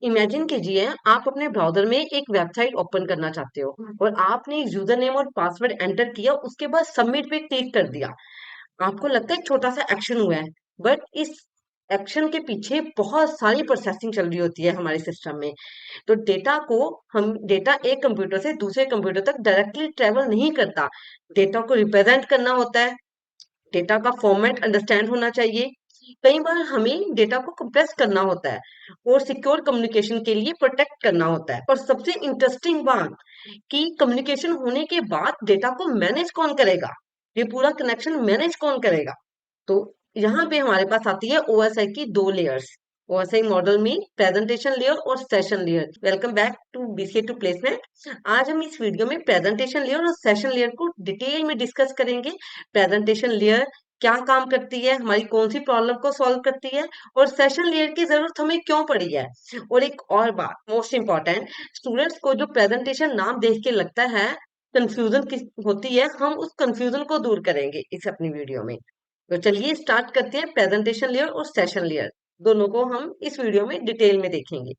Imagine कीजिए आप अपने ब्राउजर में एक वेबसाइट ओपन करना चाहते हो और आपने यूजर नेम और पासवर्ड एंटर किया, उसके बाद सबमिट पे क्लिक कर दिया। आपको लगता है एक छोटा सा एक्शन हुआ है, बट इस एक्शन के पीछे बहुत सारी प्रोसेसिंग चल रही होती है हमारे सिस्टम में। तो डेटा एक कंप्यूटर से दूसरे कंप्यूटर तक डायरेक्टली ट्रेवल नहीं करता। डेटा को रिप्रेजेंट करना होता है, डेटा का फॉर्मेट अंडरस्टैंड होना चाहिए। कई बार हमें डेटा को कंप्रेस करना होता है और सिक्योर कम्युनिकेशन के लिए प्रोटेक्ट करना होता है। और सबसे इंटरेस्टिंग बात कि कम्युनिकेशन होने के बाद डेटा को मैनेज कौन करेगा, ये पूरा कनेक्शन मैनेज कौन करेगा। तो यहाँ पे हमारे पास आती है ओएसआई की दो लेयर्स। ओएसआई मॉडल में प्रेजेंटेशन लेयर और session layer. Welcome back to BCA to placement. आज हम इस वीडियो में प्रेजेंटेशन लेयर और सेशन लेयर को डिटेल में डिस्कस करेंगे। प्रेजेंटेशन लेयर क्या काम करती है, हमारी कौन सी प्रॉब्लम को सॉल्व करती है, और सेशन लेयर की जरूरत हमें क्यों पड़ी है। और एक और बात मोस्ट इंपॉर्टेंट, स्टूडेंट्स को जो प्रेजेंटेशन नाम देख के लगता है कंफ्यूजन होती है, हम उस कंफ्यूजन को दूर करेंगे इस अपनी वीडियो में। तो चलिए स्टार्ट करते हैं। प्रेजेंटेशन लेयर और सेशन लेयर दोनों को हम इस वीडियो में डिटेल में देखेंगे।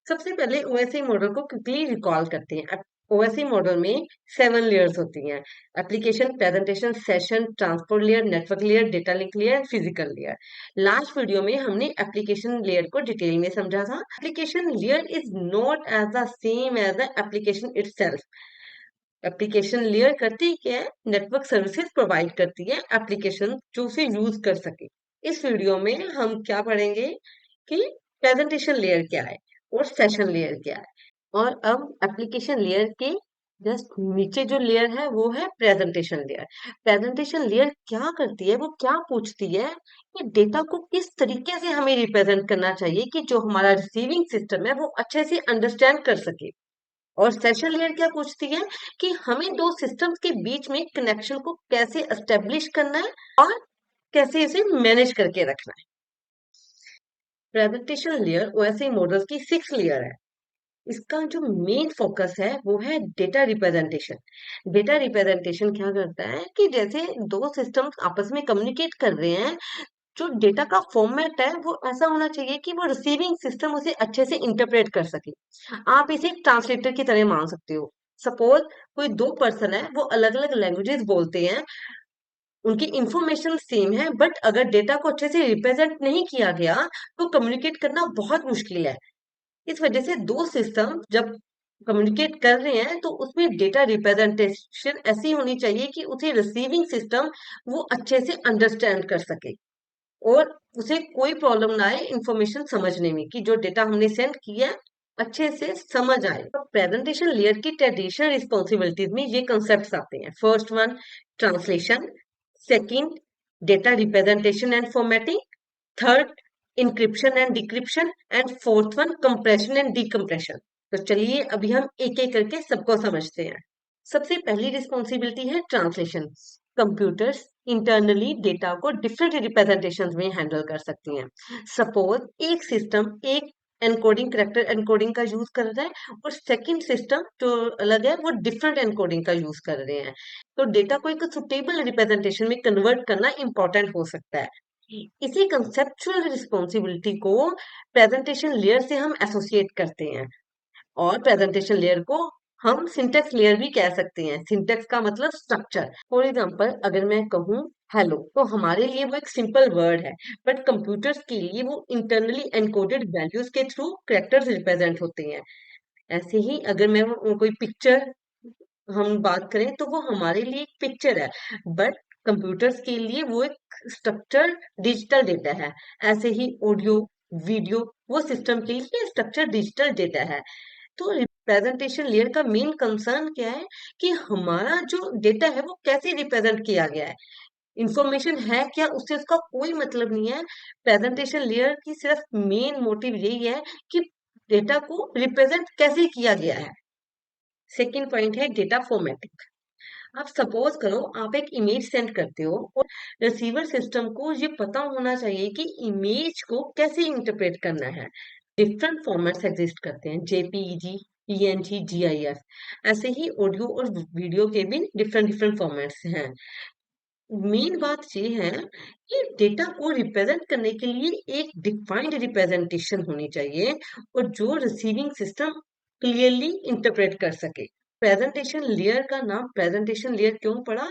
सबसे पहले ओएसआई मॉडल को क्विकली रिकॉल करते हैं। ओएसआई मॉडल में 7 लेयर्स होती हैं: application, presentation, session, transport layer, network layer, data link layer, physical layer. Last video में हमने एप्लीकेशन लेयर को डिटेल में समझा था। Application layer is not as the same as the application itself. Application layer करती क्या है, नेटवर्क सर्विसेज प्रोवाइड करती है एप्लीकेशन जो उसे यूज कर सके। इस वीडियो में हम क्या पढ़ेंगे कि प्रेजेंटेशन लेयर क्या है और सेशन लेयर क्या है। और अब एप्लीकेशन लेयर के जस्ट नीचे जो लेयर है वो है प्रेजेंटेशन लेयर। प्रेजेंटेशन लेयर क्या करती है, वो क्या पूछती है कि डेटा को किस तरीके से हमें रिप्रेजेंट करना चाहिए कि जो हमारा रिसीविंग सिस्टम है वो अच्छे से अंडरस्टैंड कर सके। और सेशन लेयर क्या पूछती है कि हमें दो सिस्टम्स के बीच में कनेक्शन को कैसे एस्टेब्लिश करना है और कैसे इसे मैनेज करके रखना है। प्रेजेंटेशन लेयर ओएसआई मॉडल्स की 6 लेयर है। इसका जो मेन फोकस है वो है डेटा रिप्रेजेंटेशन। डेटा रिप्रेजेंटेशन क्या करता है कि जैसे दो सिस्टम्स आपस में कम्युनिकेट कर रहे हैं, जो डेटा का फॉर्मेट है वो ऐसा होना चाहिए कि वो रिसीविंग सिस्टम उसे अच्छे से इंटरप्रेट कर सके। आप इसे एक ट्रांसलेटर की तरह मान सकते हो। सपोज कोई दो पर्सन है, वो अलग अलग लैंग्वेजेस बोलते हैं, उनकी इंफॉर्मेशन सेम है, बट अगर डेटा को अच्छे से रिप्रेजेंट नहीं किया गया तो कम्युनिकेट करना बहुत मुश्किल है। इस वजह से दो सिस्टम जब कम्युनिकेट कर रहे हैं तो उसमें डेटा रिप्रेजेंटेशन ऐसी होनी चाहिए कि उसे रिसीविंग सिस्टम वो अच्छे से अंडरस्टैंड कर सके और उसे कोई प्रॉब्लम ना आए इंफॉर्मेशन समझने में, कि जो डेटा हमने सेंड किया है अच्छे से समझ आए। तो प्रेजेंटेशन लेयर की ट्रेडिशनल रिस्पॉन्सिबिलिटीज में ये कंसेप्ट आते हैं। First one, translation. Second, data representation and formatting. Third, encryption and decryption. And fourth one, compression and decompression. तो चलिए अभी हम एक एक करके सबको समझते हैं। सबसे पहली रिस्पॉन्सिबिलिटी है ट्रांसलेशन। कंप्यूटर्स इंटरनली डेटा को डिफरेंट रिप्रेजेंटेशंस में हैंडल कर सकती हैं। सपोज एक सिस्टम एक एनकोडिंग करेक्टर एनकोडिंग का यूज कर रहा है और सेकंड सिस्टम जो अलग है वो डिफरेंट एनकोडिंग का यूज कर रहे हैं। तो डेटा को एक सुटेबल रिप्रेजेंटेशन में कन्वर्ट करना इंपॉर्टेंट हो सकता है। इसी कंसेप्चुअल रिस्पॉन्सिबिलिटी को प्रेजेंटेशन लेयर से हम एसोसिएट करते हैं। और प्रेजेंटेशन लेयर को हम सिंटेक्स लेयर भी कह सकते हैं। सिंटेक्स का मतलब स्ट्रक्चर। फॉर एग्जांपल अगर मैं कहूँ हेलो, तो हमारे लिए वो एक सिंपल वर्ड है, बट कंप्यूटर्स के लिए वो इंटरनली एनकोडेड वैल्यूज के थ्रू कैरेक्टर्स रिप्रेजेंट होते हैं। ऐसे ही अगर मैं कोई पिक्चर हम बात करें तो वो हमारे लिए एक पिक्चर है, बट कंप्यूटर्स के लिए वो एक स्ट्रक्चर डिजिटल डेटा है। ऐसे ही ऑडियो वीडियो वो सिस्टम के लिए स्ट्रक्चर डिजिटल डेटा है। तो रिप्रेजेंटेशन लेयर का मेन कंसर्न क्या है कि हमारा जो डेटा है वो कैसे रिप्रेजेंट किया गया है। इंफॉर्मेशन है क्या, उससे उसका कोई मतलब नहीं है। प्रेजेंटेशन लेयर की सिर्फ मेन मोटिव यही है कि डेटा को रिप्रेजेंट कैसे किया गया है। सेकेंड पॉइंट है डेटा फॉर्मेटिंग। आप सपोज करो आप एक इमेज सेंड करते हो और रिसीवर सिस्टम को ये पता होना चाहिए कि इमेज को कैसे इंटरप्रेट करना है। डिफरेंट फॉर्मेट्स एग्जिस्ट करते हैं, जेपीईजी, पीएनजी, जीआईएफ। ऐसे ही ऑडियो और वीडियो के भी डिफरेंट डिफरेंट फॉर्मेट्स हैं। मेन बात ये है कि डेटा को रिप्रेजेंट करने के लिए एक डिफाइंड रिप्रेजेंटेशन होनी चाहिए और जो रिसीविंग सिस्टम क्लियरली इंटरप्रेट कर सके। प्रेजेंटेशन लेयर का नाम प्रेजेंटेशन लेयर क्यों पड़ा?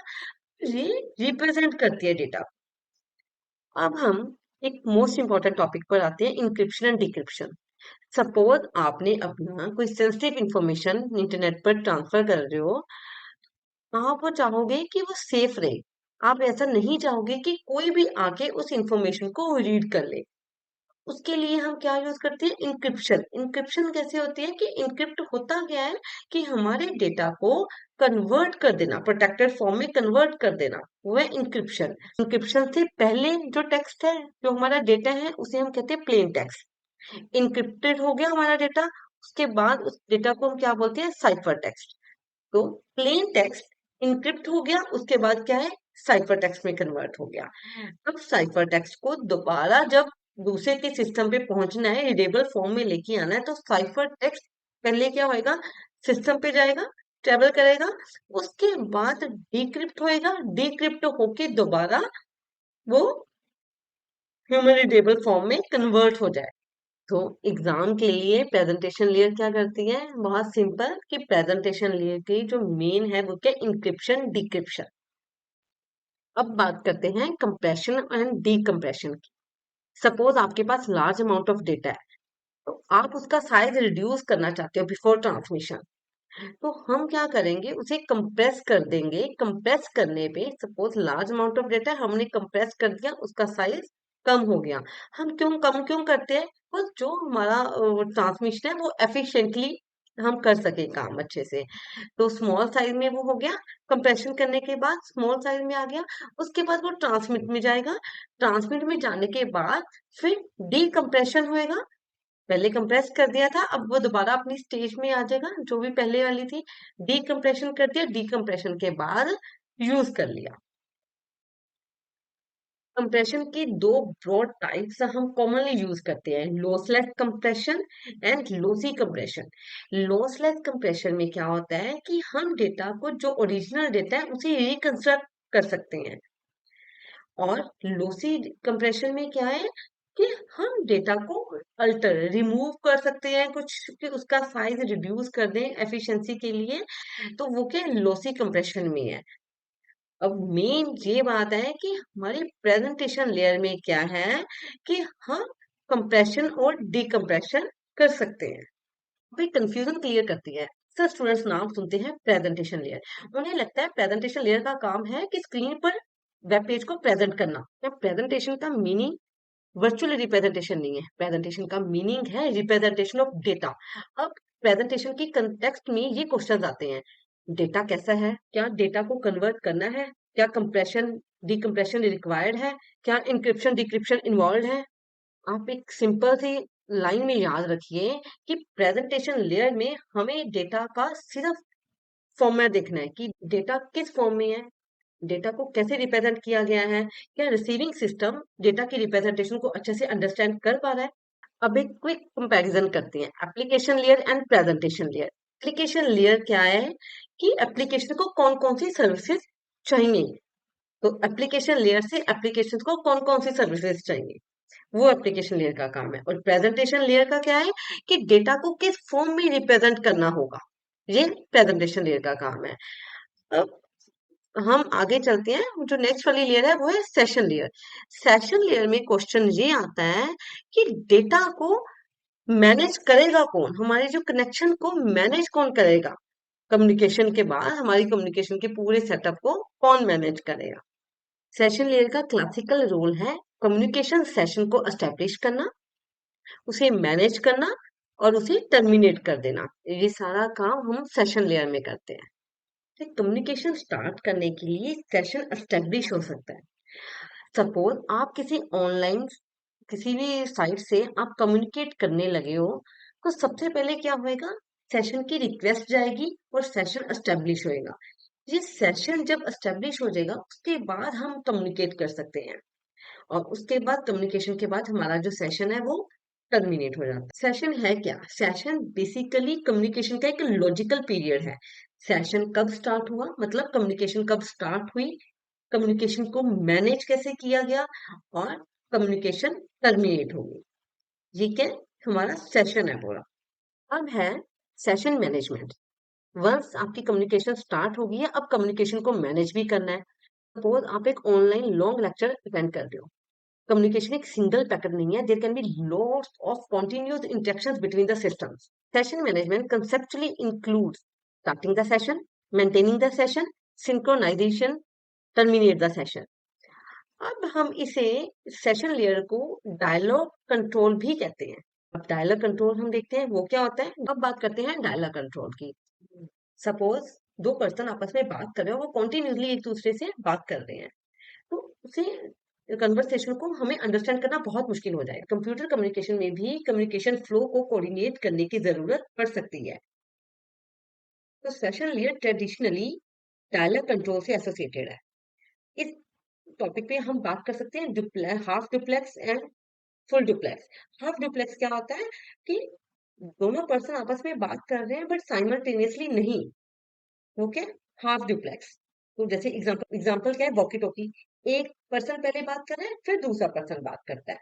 ये रिप्रेजेंट करती है डेटा। अब हम एक मोस्ट इंपॉर्टेंट टॉपिक पर आते हैं, इंक्रिप्शन एंड डिक्रिप्शन। सपोज आपने अपना कोई सेंसिटिव इंफॉर्मेशन इंटरनेट पर ट्रांसफर कर रहे हो, आप वो चाहोगे कि वो सेफ रहे। आप ऐसा नहीं चाहोगे कि कोई भी आके उस इंफॉर्मेशन को रीड कर ले। उसके लिए हम क्या यूज करते हैं? इंक्रिप्शन। इंक्रिप्शन कैसे होती है कि इंक्रिप्ट होता क्या है कि हमारे डेटा को कन्वर्ट कर देना, प्रोटेक्टेड फॉर्म में कन्वर्ट कर देना, वो है इंक्रिप्शन। इंक्रिप्शन से पहले जो टेक्स्ट है, जो हमारा डेटा है, उसे हम कहते हैं प्लेन टेक्स्ट। इंक्रिप्टेड हो गया हमारा डेटा, उसके बाद उस डेटा को हम क्या बोलते हैं? Cipher text. तो प्लेन टेक्स्ट इनक्रिप्ट हो गया, उसके बाद क्या है? साइफर टेक्स्ट में कन्वर्ट हो गया। अब साइफर टेक्स्ट को दोबारा जब दूसरे के सिस्टम पे पहुंचना है, रीडेबल फॉर्म में लेके आना है, तो साइफर टेक्स्ट पहले क्या होएगा? सिस्टम पे जाएगा, ट्रेवल करेगा, उसके बाद डिक्रिप्ट होएगा, डिक्रिप्ट होके दोबारा वो ह्यूमन रीडेबल फॉर्म में कन्वर्ट हो जाए। तो एग्जाम के लिए प्रेजेंटेशन लेयर क्या करती है? बहुत सिंपल, कि प्रेजेंटेशन लेयर की जो मेन है वो क्या? Encryption decryption. अब बात करते हैं कंप्रेशन एंड डीकम्प्रेशन की। सपोज आपके पास लार्ज अमाउंट ऑफ डेटा है, तो आप उसका साइज रिड्यूस करना चाहते हो बिफोर ट्रांसमिशन। तो हम क्या करेंगे? उसे कंप्रेस कर देंगे। कंप्रेस करने पे suppose large amount of data हमने कंप्रेस कर दिया, उसका साइज कम हो गया। हम क्यों करते हैं? बस जो हमारा ट्रांसमिशन है वो एफिशिएंटली हम कर सके काम अच्छे से। तो स्मॉल साइज में वो हो गया, कंप्रेशन करने के बाद स्मॉल साइज में आ गया। उसके बाद वो ट्रांसमिट में जाएगा। ट्रांसमिट में जाने के बाद फिर डीकम्प्रेशन होएगा। पहले कंप्रेस कर दिया था, अब वो दोबारा अपनी स्टेज में आ जाएगा जो भी पहले वाली थी। डीकम्प्रेशन कर दिया, डीकम्प्रेशन के बाद यूज कर लिया। कंप्रेशन की दो ब्रॉड टाइप्स हम कॉमनली यूज करते हैं, lossless compression and lossy compression. Lossless compression में क्या होता है कि हम डेटा को, जो ओरिजिनल डेटा है, उसे रिकंस्ट्रक्ट कर सकते हैं। और लॉसी कंप्रेशन में क्या है कि हम डेटा को अल्टर रिमूव कर सकते हैं कुछ, कि उसका साइज रिड्यूस कर दें एफिशिएंसी के लिए। तो वो क्या लॉसी कंप्रेशन में है। अब मेन ये बात है कि हमारी प्रेजेंटेशन लेयर में क्या है कि हम कंप्रेशन और डिकम्प्रेशन कर सकते हैं। भाई कंफ्यूजन क्लियर करती है। सर स्टूडेंट्स नाम सुनते हैं प्रेजेंटेशन लेयर, उन्हें लगता है प्रेजेंटेशन लेयर का काम है कि स्क्रीन पर वेब पेज को प्रेजेंट करना। या प्रेजेंटेशन का मीनिंग वर्चुअल रिप्रेजेंटेशन नहीं है, प्रेजेंटेशन का मीनिंग है रिप्रेजेंटेशन ऑफ डेटा। अब प्रेजेंटेशन की कंटेक्स्ट में ये क्वेश्चंस आते हैं, डेटा कैसा है? क्या डेटा को कन्वर्ट करना है? क्या कंप्रेशन डिकम्प्रेशन रिक्वायर्ड है? क्या इंक्रिप्शन डिक्रिप्शन इन्वॉल्व है? आप एक सिंपल सी लाइन में याद रखिए कि प्रेजेंटेशन लेयर में हमें डेटा का सिर्फ फॉर्मेट देखना है कि डेटा किस फॉर्म में है, डेटा को कैसे रिप्रेजेंट किया गया है, क्या रिसीविंग सिस्टम डेटा की रिप्रेजेंटेशन को अच्छे से अंडरस्टैंड कर पा रहा है। अब एक क्विक कंपैरिजन करते हैं, application layer and presentation layer. Application layer क्या है कि एप्लीकेशन को कौन कौन सी सर्विसेज चाहिए। तो एप्लीकेशन लेयर से एप्लीकेशन को कौन कौन सी सर्विसेज चाहिए, वो एप्लीकेशन लेयर का काम है। और प्रेजेंटेशन लेयर का क्या है कि डेटा को किस फॉर्म में रिप्रेजेंट करना होगा, ये प्रेजेंटेशन लेयर का काम है। अब हम आगे चलते हैं, जो नेक्स्ट वाली लेयर है वो है सेशन लेयर। सेशन लेयर में क्वेश्चन ये आता है कि डेटा को मैनेज करेगा कौन, हमारे जो कनेक्शन को मैनेज कौन करेगा, कम्युनिकेशन के बाद हमारी कम्युनिकेशन के पूरे सेटअप को कौन मैनेज करेगा। सेशन लेयर का क्लासिकल रोल है कम्युनिकेशन सेशन को एस्टेब्लिश करना, उसे मैनेज करना और उसे टर्मिनेट कर देना। ये सारा काम हम सेशन लेयर में करते हैं। तो कम्युनिकेशन स्टार्ट करने के लिए सेशन एस्टेब्लिश हो सकता है। सपोज आप किसी ऑनलाइन किसी भी साइट से आप कम्युनिकेट करने लगे हो, तो सबसे पहले क्या होएगा? सेशन की रिक्वेस्ट जाएगी और सेशन एस्टेब्लिश होएगा। ये सेशन जब एस्टेब्लिश हो जाएगा, उसके बाद हम कम्युनिकेट कर सकते हैं। और उसके बाद कम्युनिकेशन के बाद हमारा जो सेशन है वो टर्मिनेट हो जाता है। सेशन है क्या? सेशन बेसिकली कम्युनिकेशन का एक लॉजिकल पीरियड है। सेशन कब स्टार्ट हुआ, मतलब कम्युनिकेशन कब स्टार्ट हुई, कम्युनिकेशन को मैनेज कैसे किया गया और कम्युनिकेशन टर्मिनेट हो गई। ये क्या हमारा सेशन है पूरा। अब है सेशन मैनेजमेंट। वंस आपकी कम्युनिकेशन स्टार्ट हो गई है, अब कम्युनिकेशन को मैनेज भी करना है। सपोज आप एक ऑनलाइन लॉन्ग लेक्चर अटेंड कर रहे हो। कम्युनिकेशन एक सिंगल पैकेट नहीं है, there can be lots of continuous interactions between the systems. Session management conceptually includes starting the session, maintaining the session, synchronization, terminate the session। अब हम इसे session layer को डायलॉग कंट्रोल भी कहते हैं। अब डायलॉग कंट्रोल हम देखते हैं वो क्या होता है। अब बात करते हैं डायलॉग कंट्रोल की। सपोज दो पर्सन आपस में बात कर रहे हो, वो कॉन्टिन्यूसली एक दूसरे से बात कर रहे हैं, तो उसे कन्वर्सेशन को हमें अंडरस्टैंड करना बहुत मुश्किल हो जाएगा। कंप्यूटर कम्युनिकेशन में भी कम्युनिकेशन फ्लो को कोऑर्डिनेट करने की जरूरत पड़ सकती है। तो session layer traditionally dialogue control से एसोसिएटेड है। इस टॉपिक पे हम बात कर सकते हैं half duplex and full duplex. Half duplex क्या होता है कि दोनों पर्सन आपस में बात कर रहे हैं बट साइमल्टेनियसली नहीं। Okay, half duplex. तो जैसे एग्जांपल क्या है, वॉकी टॉकी। एक पर्सन पहले बात कर रहा है, फिर दूसरा पर्सन बात करता है।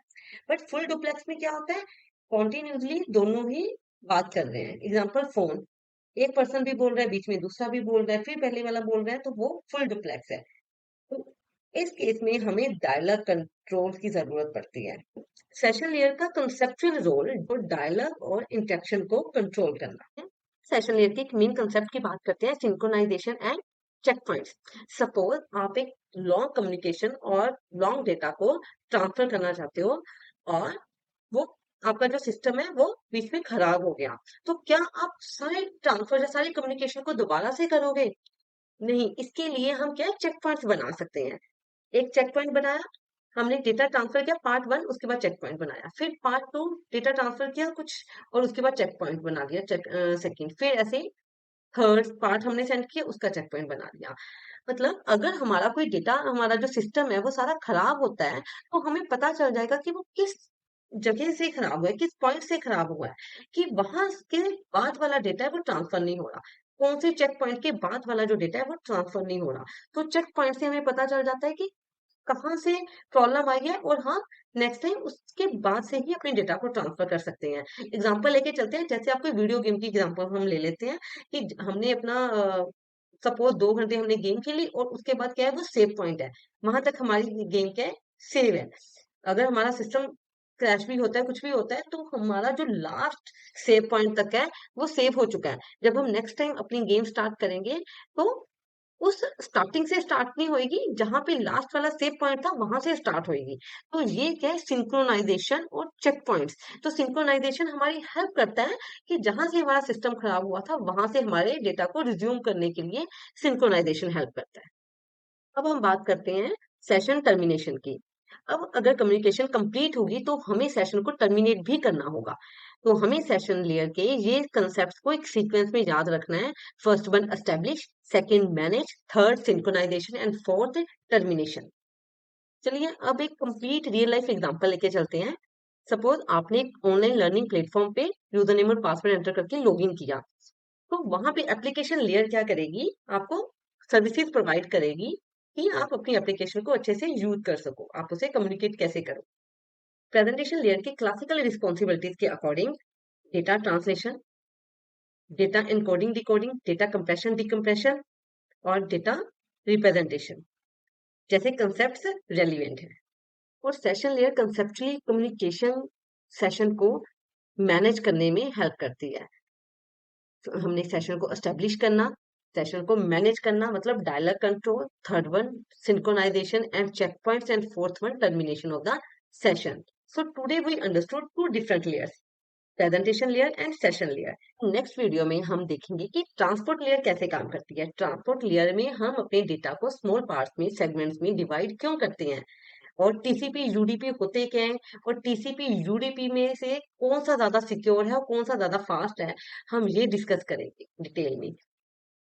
बट फुल डुप्लेक्स में क्या होता है, कॉन्टिन्यूसली दोनों ही बात कर रहे हैं। एग्जांपल फोन, एक पर्सन भी बोल रहा है, बीच में दूसरा भी बोल रहा है, फिर पहले वाला बोल रहा है, तो वो फुल डुप्लेक्स है। तो इस केस में हमें डायलॉग कंट्रोल की जरूरत पड़ती है। सेशन लेयर का कंसेप्चुअल रोल जो डायलॉग और इंटरेक्शन को कंट्रोल करना है। सेशन लेयर के एक मेन कंसेप्ट की बात करते हैं, synchronisation and check points. Suppose आप एक लॉन्ग कम्युनिकेशन और लॉन्ग डेटा को ट्रांसफर करना चाहते हो और वो आपका जो सिस्टम है वो बीच में खराब हो गया, तो क्या आप सारे ट्रांसफर या सारी कम्युनिकेशन को दोबारा से करोगे? नहीं, इसके लिए हम क्या चेक पॉइंट्स बना सकते हैं। एक चेक पॉइंट बनाया, हमने डेटा ट्रांसफर किया पार्ट वन, उसके बाद चेक पॉइंट बनाया, फिर पार्ट टू डेटा ट्रांसफर किया कुछ और उसके बाद चेक पॉइंट बना दिया, चेक सेकंड, फिर ऐसे थर्ड पार्ट हमने सेंड किया, उसका चेक पॉइंट बना दिया। मतलब अगर हमारा कोई डेटा, हमारा जो सिस्टम है वो सारा खराब होता है, तो हमें पता चल जाएगा कि वो किस जगह से खराब हुआ है, किस पॉइंट से खराब हुआ है, कि वहां के बाद वाला डेटा है वो ट्रांसफर नहीं हो रहा, कौन से चेक पॉइंट के बाद वाला जो डेटा है वो ट्रांसफर नहीं हो रहा। तो चेक पॉइंट से हमें पता चल जाता है कि कहाँ से प्रॉब्लम आई है, और हाँ, नेक्स्ट टाइम उसके बाद से ही अपने डेटा को ट्रांसफर कर सकते हैं। एग्जांपल लेके चलते हैं, जैसे आपको वीडियो गेम की एग्जांपल हम ले लेते हैं कि हमने अपना सपोज 2 घंटे हमने गेम खेली और उसके बाद क्या है, वो सेव पॉइंट है, वहां तक हमारी गेम क्या है, सेव है। अगर हमारा सिस्टम क्रैश भी होता है, कुछ भी होता है, तो हमारा जो लास्ट सेव पॉइंट तक है वो सेव हो चुका है। जब हम नेक्स्ट टाइम अपनी गेम स्टार्ट करेंगे, तो उस स्टार्टिंग से स्टार्ट नहीं होएगी, जहां पे लास्ट वाला सेव पॉइंट था वहां से स्टार्ट होएगी। तो ये क्या है, सिंक्रोनाइजेशन और चेक पॉइंट्स। तो सिंक्रोनाइजेशन हमारी हेल्प करता है कि जहां से हमारा सिस्टम खराब हुआ था वहां से हमारे डेटा को रिज्यूम करने के लिए सिंक्रोनाइजेशन हेल्प करता है। अब हम बात करते हैं सेशन टर्मिनेशन की। अब अगर कम्युनिकेशन कंप्लीट होगी तो हमें सेशन को टर्मिनेट भी करना होगा। तो हमें सेशन लेयर के ये कंसेप्ट को एक सीक्वेंस में याद रखना है। First one establish, second manage, third synchronisation and fourth termination. चलिए अब एक कंप्लीट रियल लाइफ एग्जांपल लेके चलते हैं। सपोज आपने एक ऑनलाइन लर्निंग प्लेटफॉर्म पे यूजर नेम और पासवर्ड एंटर करके लॉगिन किया। तो वहां पे एप्लीकेशन लेयर क्या करेगी, आपको सर्विसेज प्रोवाइड करेगी कि आप अपनी एप्लीकेशन को अच्छे से यूज कर सको, आप उसे कम्युनिकेट कैसे करो। प्रेजेंटेशन लेयर की क्लासिकल रिस्पॉन्सिबिलिटीज के according data translation, data encoding decoding, data compression decompression और डेटा रिप्रेजेंटेशन जैसे कंसेप्ट्स रेलिवेंट है। और session layer conceptually communication session को मैनेज करने में हेल्प करती है। तो हमने सेशन को एस्टेब्लिश करना, सेशन को मैनेज करना मतलब dialogue control, third one synchronisation and check points and fourth one termination of the session. So today we understood two different layers, presentation layer and session layer. Next video में हम देखेंगे कि transport layer कैसे काम करती है। Transport layer में हम अपने डेटा को स्मॉल पार्ट्स में, सेगमेंट्स में डिवाइड क्यों करते हैं, और टीसीपी यूडीपी होते क्या है, और टीसीपी यूडीपी में से कौन सा ज्यादा सिक्योर है और कौन सा ज्यादा फास्ट है, हम ये डिस्कस करेंगे डिटेल में।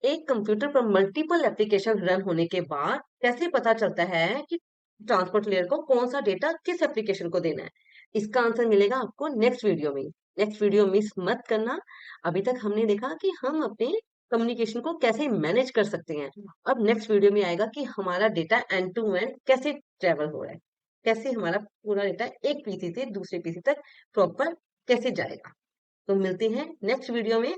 एक कंप्यूटर पर मल्टीपल एप्लीकेशन रन होने के बाद कैसे पता चलता है कि ट्रांसपोर्ट लेयर को कौन सा डेटा किस एप्लीकेशन को देना है, इसका आंसर मिलेगा आपको नेक्स्ट वीडियो में। नेक्स्ट वीडियो मिस मत करना। अभी तक हमने देखा कि हम अपने कम्युनिकेशन को कैसे मैनेज कर सकते हैं। अब नेक्स्ट वीडियो में आएगा कि हमारा डेटा एंड टू एंड कैसे ट्रेवल हो रहा है, कैसे हमारा पूरा डेटा एक पीसी से दूसरे पीसी तक प्रॉपर कैसे जाएगा। तो मिलते हैं नेक्स्ट वीडियो में।